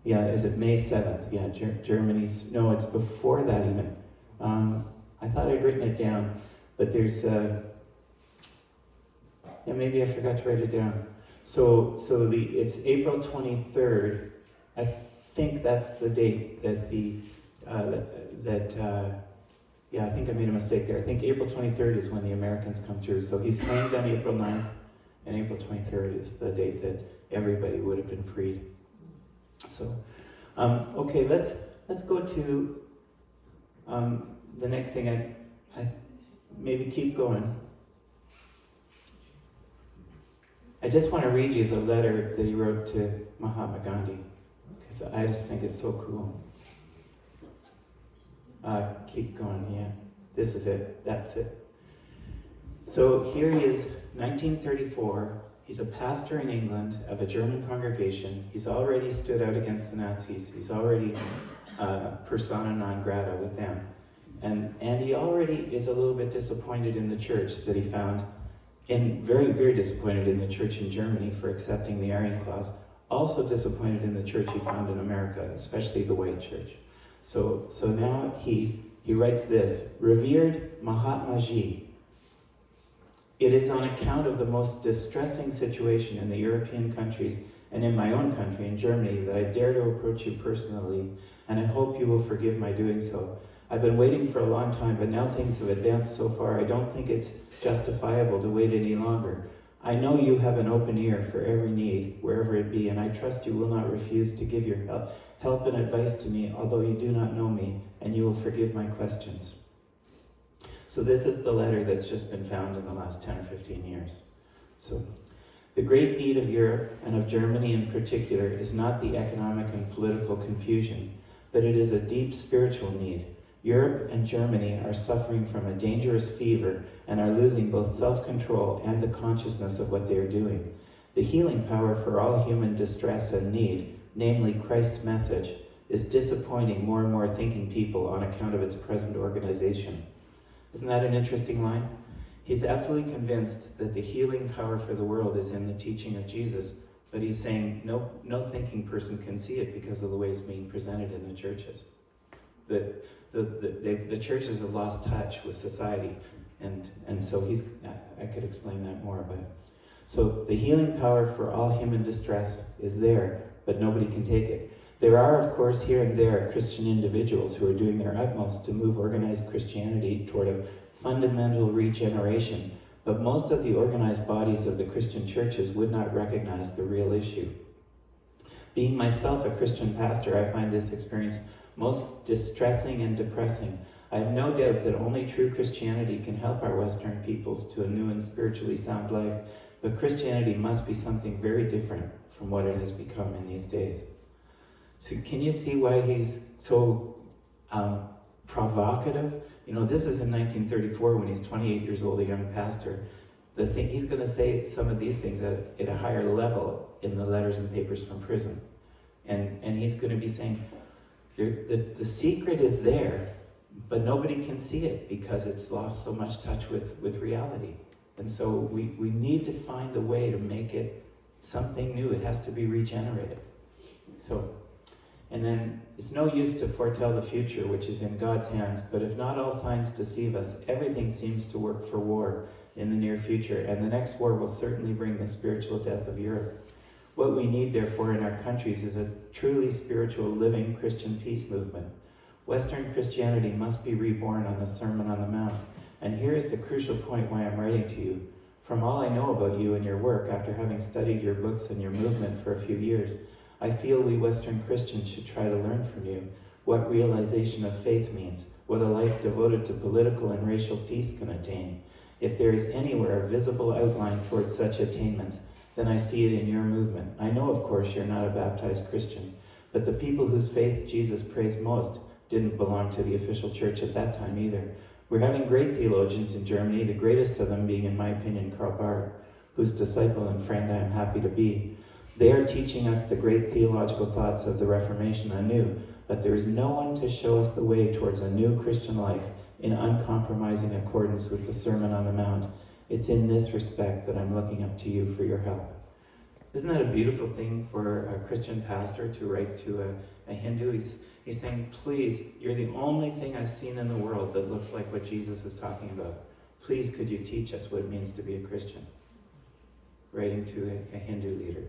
Yeah, is it May 7th? Yeah, Germany's, no, it's before that even. I thought I'd written it down, but there's, yeah, maybe I forgot to write it down. So it's April 23rd. I think that's the date that yeah, I think I made a mistake there. I think April 23rd is when the Americans come through. So he's hanged on April 9th, and April 23rd is the date that everybody would have been freed. So, okay, let's go to the next thing. I maybe keep going. I just want to read you the letter that he wrote to Mahatma Gandhi, because I just think it's so cool. Keep going, yeah. This is it. That's it. So here he is, 1934. He's a pastor in England of a German congregation. He's already stood out against the Nazis. He's already persona non grata with them. And he already is a little bit disappointed in the church that he found, very, very disappointed in the church in Germany for accepting the Aryan clause. Also disappointed in the church he found in America, especially the white church. So now he writes this: Revered Mahatma Ji, it is on account of the most distressing situation in the European countries and in my own country, in Germany, that I dare to approach you personally, and I hope you will forgive my doing so. I've been waiting for a long time, but now things have advanced so far, I don't think it's justifiable to wait any longer. I know you have an open ear for every need, wherever it be, and I trust you will not refuse to give your help and advice to me, although you do not know me, and you will forgive my questions. So this is the letter that's just been found in the last 10 or 15 years. So, the great need of Europe, and of Germany in particular, is not the economic and political confusion, but it is a deep spiritual need. Europe and Germany are suffering from a dangerous fever and are losing both self-control and the consciousness of what they are doing. The healing power for all human distress and need, namely Christ's message, is disappointing more and more thinking people on account of its present organization. Isn't that an interesting line? He's absolutely convinced that the healing power for the world is in the teaching of Jesus, but he's saying no thinking person can see it because of the way it's being presented in the churches. The churches have lost touch with society, and so I could explain that more, but so the healing power for all human distress is there, but nobody can take it. There are, of course, here and there Christian individuals who are doing their utmost to move organized Christianity toward a fundamental regeneration, but most of the organized bodies of the Christian churches would not recognize the real issue. Being myself a Christian pastor, I find this experience most distressing and depressing. I have no doubt that only true Christianity can help our Western peoples to a new and spiritually sound life, but Christianity must be something very different from what it has become in these days. So can you see why he's so provocative? You know, this is in 1934 when he's 28 years old, a young pastor. He's going to say some of these things at a higher level in the letters and papers from prison. And he's going to be saying, the secret is there, but nobody can see it because it's lost so much touch with reality. And so we need to find a way to make it something new. It has to be regenerated. So, and then it's no use to foretell the future, which is in God's hands, but if not all signs deceive us, everything seems to work for war in the near future, and the next war will certainly bring the spiritual death of Europe. What we need, therefore, in our countries is a truly spiritual, living Christian peace movement. Western Christianity must be reborn on the Sermon on the Mount. And here is the crucial point why I'm writing to you. From all I know about you and your work, after having studied your books and your movement for a few years, I feel we Western Christians should try to learn from you what realization of faith means, what a life devoted to political and racial peace can attain. If there is anywhere a visible outline towards such attainments, then I see it in your movement. I know, of course, you're not a baptized Christian, but the people whose faith Jesus praised most didn't belong to the official church at that time either. We're having great theologians in Germany, the greatest of them being, in my opinion, Karl Barth, whose disciple and friend I am happy to be. They are teaching us the great theological thoughts of the Reformation anew, but there is no one to show us the way towards a new Christian life in uncompromising accordance with the Sermon on the Mount. It's in this respect that I'm looking up to you for your help. Isn't that a beautiful thing for a Christian pastor to write to a Hindu? He's saying, please, you're the only thing I've seen in the world that looks like what Jesus is talking about. Please, could you teach us what it means to be a Christian? Writing to a Hindu leader.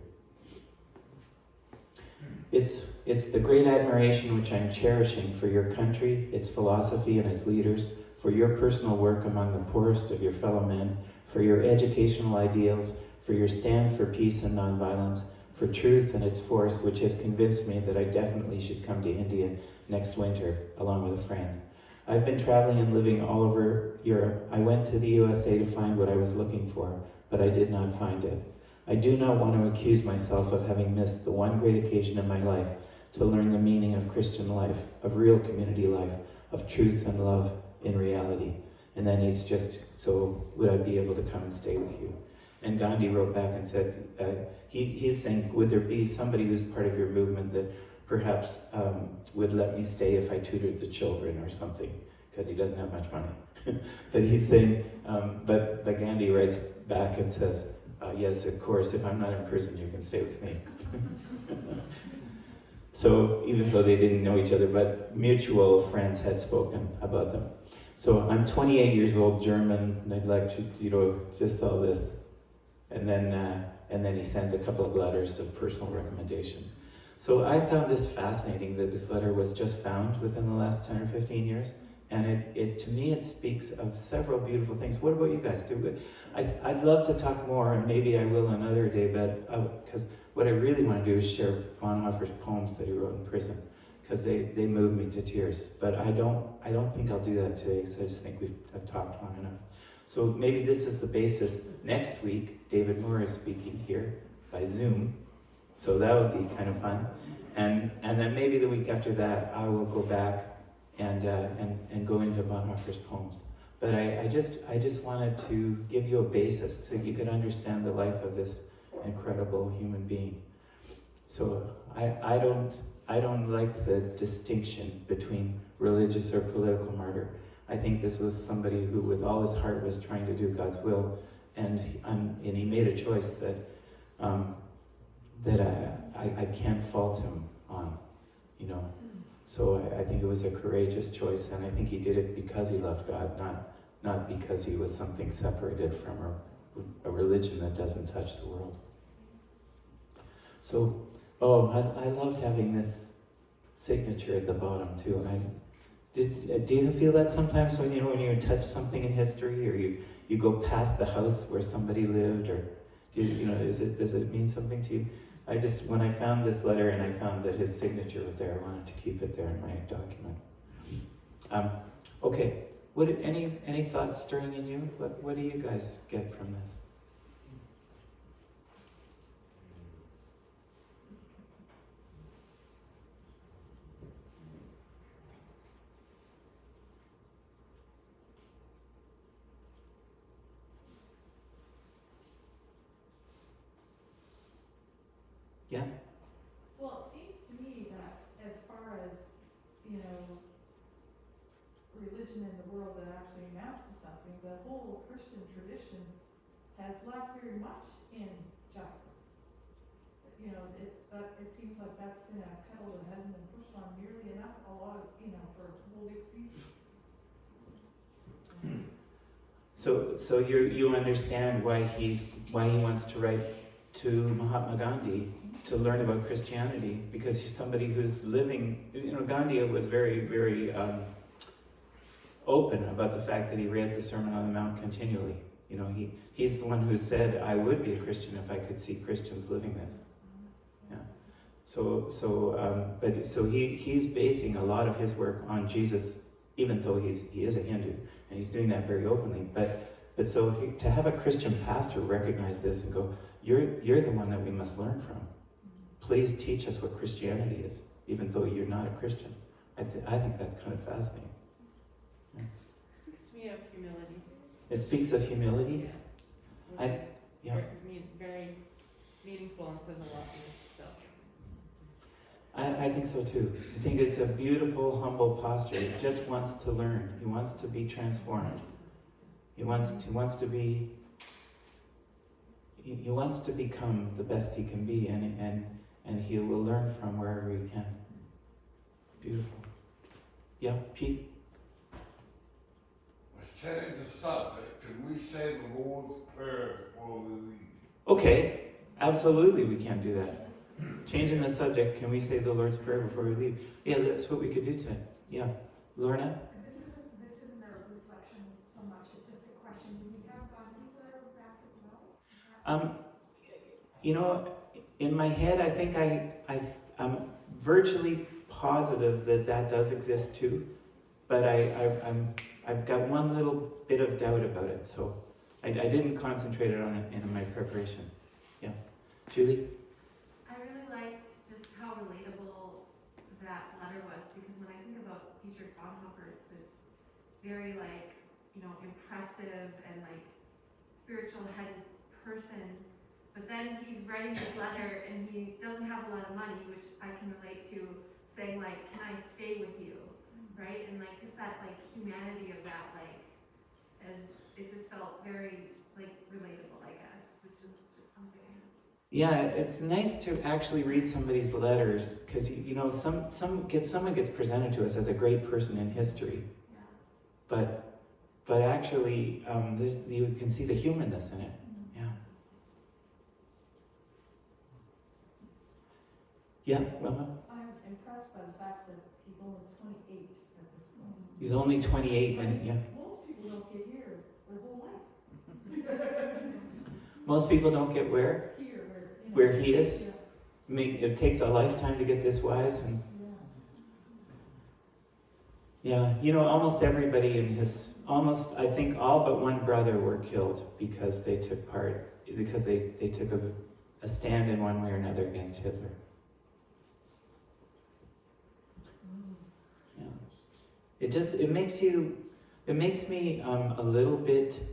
It's the great admiration which I'm cherishing for your country, its philosophy and its leaders, for your personal work among the poorest of your fellow men, for your educational ideals, for your stand for peace and nonviolence, for truth and its force, which has convinced me that I definitely should come to India next winter, along with a friend. I've been traveling and living all over Europe. I went to the USA to find what I was looking for, but I did not find it. I do not want to accuse myself of having missed the one great occasion in my life to learn the meaning of Christian life, of real community life, of truth and love in reality. And then he's just, so would I be able to come and stay with you? And Gandhi wrote back and said, he's saying, would there be somebody who's part of your movement that perhaps would let me stay if I tutored the children or something, because he doesn't have much money. But he's saying, but Gandhi writes back and says, yes, of course, if I'm not in prison, you can stay with me. So even though they didn't know each other, but mutual friends had spoken about them. So I'm 28 yeyears old, German, and I'd like to, just all this. And then he sends a couple of letters of personal recommendation. So I found this fascinating that this letter was just found within the last 10 or 15 years. And it to me, it speaks of several beautiful things. What about you guys? I'd love to talk more, and maybe I will another day, but because what I really want to do is share Bonhoeffer's poems that he wrote in prison, because they move me to tears. But I don't think I'll do that today, because I just think I've talked long enough. So maybe this is the basis. Next week, David Moore is speaking here by Zoom, so that would be kind of fun. And then maybe the week after that, I will go back and go into Bonhoeffer's poems. But I just wanted to give you a basis so you could understand the life of this incredible human being. So I don't like the distinction between religious or political martyr. I think this was somebody who, with all his heart, was trying to do God's will, and he made a choice that I can't fault him on, you know. So I think it was a courageous choice, and I think he did it because he loved God, not because he was something separated from a religion that doesn't touch the world. So, I loved having this signature at the bottom too. Do you feel that sometimes when you touch something in history, or you go past the house where somebody lived, or does it mean something to you? When I found this letter and I found that his signature was there, I wanted to keep it there in my document. Okay, any thoughts stirring in you? What do you guys get from this? Yeah? Well, it seems to me that as far as, religion in the world that actually amounts to something, the whole Christian tradition has lacked very much in justice. It seems like that's been a pedal that hasn't been pushed on nearly enough, a lot of, for a whole big season. So you understand why he wants to write to Mahatma Gandhi to learn about Christianity, because he's somebody who's living. Gandhi was very, very open about the fact that he read the Sermon on the Mount continually. He's the one who said, "I would be a Christian if I could see Christians living this." Yeah. So he's basing a lot of his work on Jesus, even though he is a Hindu, and he's doing that very openly. But to have a Christian pastor recognize this and go, "You're the one that we must learn from. Please teach us what Christianity is, even though you're not a Christian." I think that's kind of fascinating. Yeah. It speaks to me of humility. It speaks of humility? Yeah. It's very meaningful and says a lot in itself. I think so too. I think it's a beautiful, humble posture. He just wants to learn. He wants to be transformed. He wants to become the best he can be, and he will learn from wherever he can. Beautiful. Yeah, Pete? Changing the subject, can we say the Lord's Prayer before we leave? Okay, absolutely we can do that. Changing the subject, can we say the Lord's Prayer before we leave? Yeah, that's what we could do tonight. Yeah. Lorna? This isn't a reflection so much, it's just a question. Do we have Gandhi's letter back as well? In my head, I think I'm virtually positive that does exist too, but I've got one little bit of doubt about it, so I didn't concentrate on it in my preparation. Yeah. Julie? I really liked just how relatable that letter was, because when I think about Dietrich Bonhoeffer, it's this very impressive and spiritual head person, but then he's writing this letter and he doesn't have a lot of money, which I can relate to, saying can I stay with you, right? And just that humanity of that, as it just felt very relatable, I guess, which is just something. Yeah, it's nice to actually read somebody's letters, because someone gets presented to us as a great person in history, Yeah. but actually you can see the humanness in it. Yeah. Yeah, Wilma? I'm impressed by the fact that he's only 28 at this point. He's only 28 when Most people don't get here their whole life. most people don't get where? Here, Where he is? Yeah. It takes a lifetime to get this wise, and yeah, almost everybody I think all but one brother were killed because they took a stand in one way or another against Hitler. Yeah. It makes me a little bit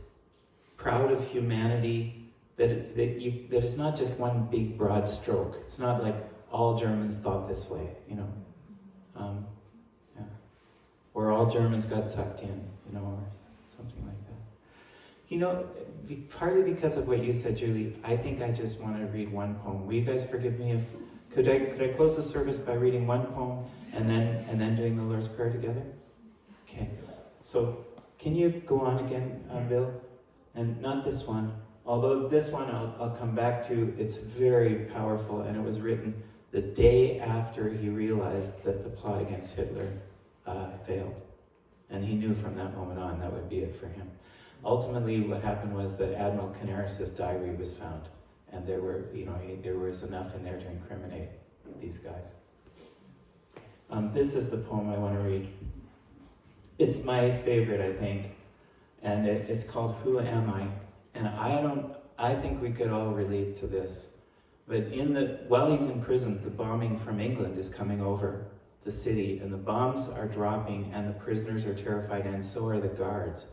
proud of humanity, that it's not just one big broad stroke. It's not like all Germans thought this way, yeah. Or all Germans got sucked in, or something like that. Partly because of what you said, Julie, I think I just want to read one poem. Will you guys forgive me if could I close the service by reading one poem and then doing the Lord's Prayer together? Okay. So can you go on again, Bill? And not this one. Although this one I'll come back to. It's very powerful, and it was written the day after he realized that the plot against Hitler failed. And he knew from that moment on that would be it for him. Ultimately, what happened was that Admiral Canaris's diary was found, and there was enough in there to incriminate these guys. This is the poem I want to read. It's my favorite, I think, and it's called "Who Am I?" And I think we could all relate to this. But while he's in prison, the bombing from England is coming over the city, and the bombs are dropping, and the prisoners are terrified, and so are the guards.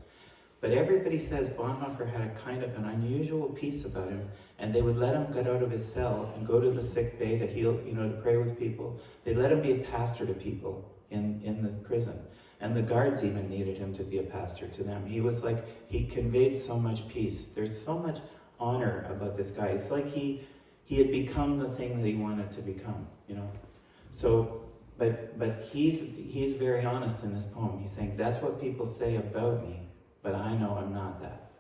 But everybody says Bonhoeffer had a kind of an unusual peace about him, and they would let him get out of his cell and go to the sick bay to heal, to pray with people. They'd let him be a pastor to people in the prison. And the guards even needed him to be a pastor to them. He conveyed so much peace. There's so much honor about this guy. It's like he had become the thing that he wanted to become, So, but he's very honest in this poem. He's saying, that's what people say about me, but I know I'm not that.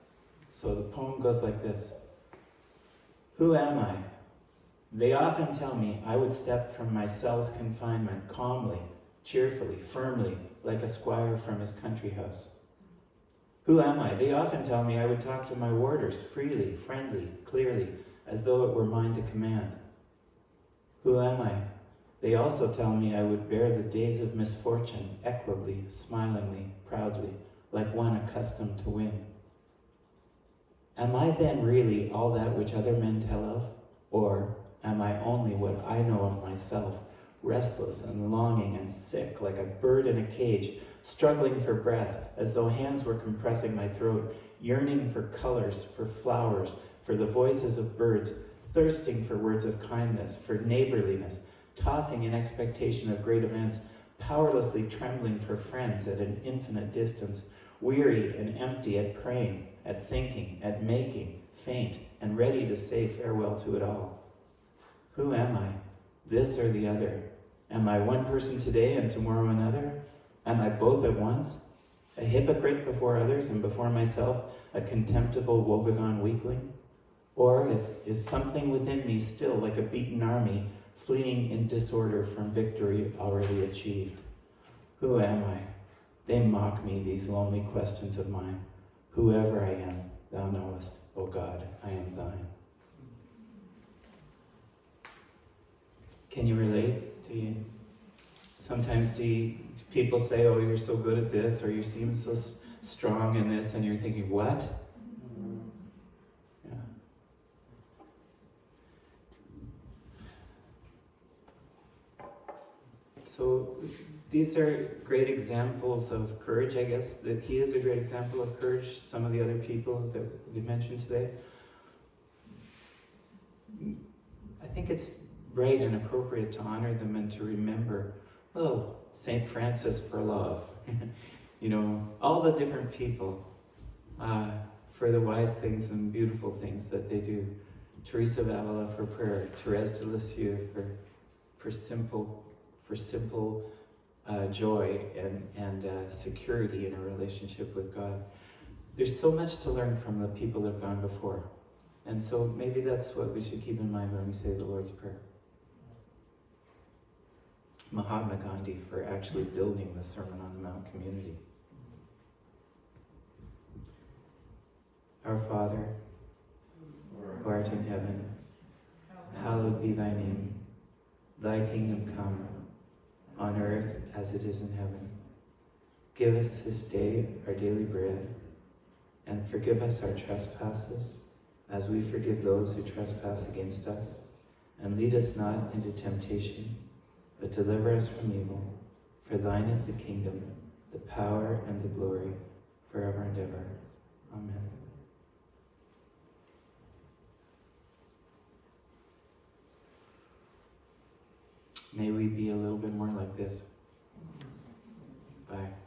So the poem goes like this. Who am I? They often tell me I would step from my cell's confinement calmly, cheerfully, firmly, like a squire from his country house. Who am I? They often tell me I would talk to my warders freely, friendly, clearly, as though it were mine to command. Who am I? They also tell me I would bear the days of misfortune equably, smilingly, proudly, like one accustomed to win. Am I then really all that which other men tell of? Or am I only what I know of myself, restless and longing and sick, like a bird in a cage, struggling for breath, as though hands were compressing my throat, yearning for colors, for flowers, for the voices of birds, thirsting for words of kindness, for neighborliness, tossing in expectation of great events, powerlessly trembling for friends at an infinite distance, weary and empty at praying, at thinking, at making, faint, and ready to say farewell to it all. Who am I? This or the other? Am I one person today and tomorrow another? Am I both at once? A hypocrite before others and before myself, a contemptible woebegone weakling? Or is something within me still like a beaten army, fleeing in disorder from victory already achieved? Who am I? They mock me, these lonely questions of mine. Whoever I am, thou knowest, O God, I am thine. Can you relate? Sometimes people say, oh, you're so good at this, or you seem so strong in this, and you're thinking, what? Yeah. So these are great examples of courage, I guess. That he is a great example of courage. Some of the other people that we mentioned today. I think it's right and appropriate to honor them and to remember, St. Francis for love, all the different people for the wise things and beautiful things that they do. Teresa of Avila for prayer, Therese de Lisieux for simple joy and security in a relationship with God. There's so much to learn from the people that have gone before. And so maybe that's what we should keep in mind when we say the Lord's Prayer. Mahatma Gandhi for actually building the Sermon on the Mount community. Our Father, who art in heaven, hallowed be thy name. Thy kingdom come, on earth as it is in heaven. Give us this day our daily bread, and forgive us our trespasses, as we forgive those who trespass against us. And lead us not into temptation, but deliver us from evil. For thine is the kingdom, the power, and the glory, forever and ever. Amen. May we be a little bit more like this. Back